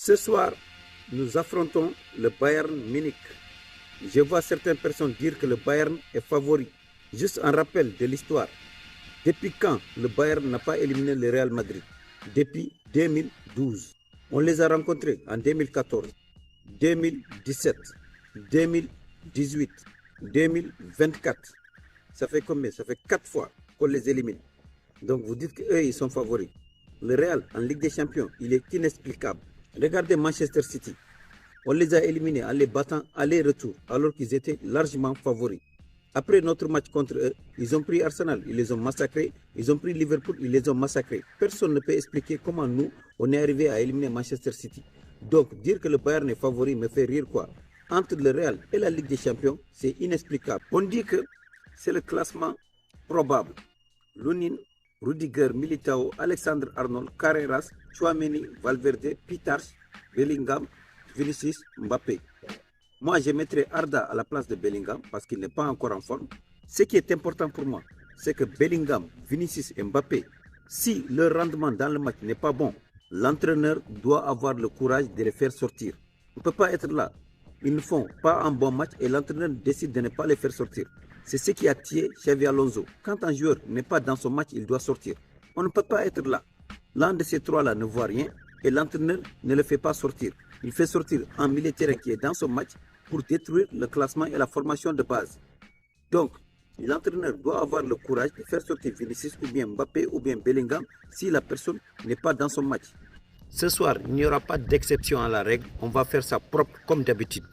Ce soir, nous affrontons le Bayern Munich. Je vois certaines personnes dire que le Bayern est favori. Juste un rappel de l'histoire. Depuis quand le Bayern n'a pas éliminé le Real Madrid? Depuis 2012. On les a rencontrés en 2014, 2017, 2018, 2024. Ça fait combien? Ça fait 4 fois qu'on les élimine. Donc vous dites qu'eux, ils sont favoris. Le Real en Ligue des Champions, il est inexplicable. Regardez Manchester City. On les a éliminés en les battant aller-retour alors qu'ils étaient largement favoris. Après notre match contre eux, ils ont pris Arsenal, ils les ont massacrés. Ils ont pris Liverpool, ils les ont massacrés. Personne ne peut expliquer comment nous, on est arrivé à éliminer Manchester City. Donc, dire que le Bayern est favori me fait rire quoi. Entre le Real et la Ligue des Champions, c'est inexplicable. On dit que c'est le classement probable. Lunin, Rudiger, Militao, Alexandre Arnold, Carreras, Tchouaméni, Valverde, Pitarch, Bellingham, Vinicius, Mbappé. Moi, je mettrai Arda à la place de Bellingham parce qu'il n'est pas encore en forme. Ce qui est important pour moi, c'est que Bellingham, Vinicius et Mbappé, si leur rendement dans le match n'est pas bon, l'entraîneur doit avoir le courage de les faire sortir. On ne peut pas être là. Ils ne font pas un bon match et l'entraîneur décide de ne pas les faire sortir. C'est ce qui a tué Xavi Alonso. Quand un joueur n'est pas dans son match, il doit sortir. On ne peut pas être là. L'un de ces trois-là ne voit rien et l'entraîneur ne le fait pas sortir. Il fait sortir un militaire qui est dans son match pour détruire le classement et la formation de base. Donc, l'entraîneur doit avoir le courage de faire sortir Vinicius ou bien Mbappé ou bien Bellingham si la personne n'est pas dans son match. Ce soir, il n'y aura pas d'exception à la règle. On va faire ça propre comme d'habitude.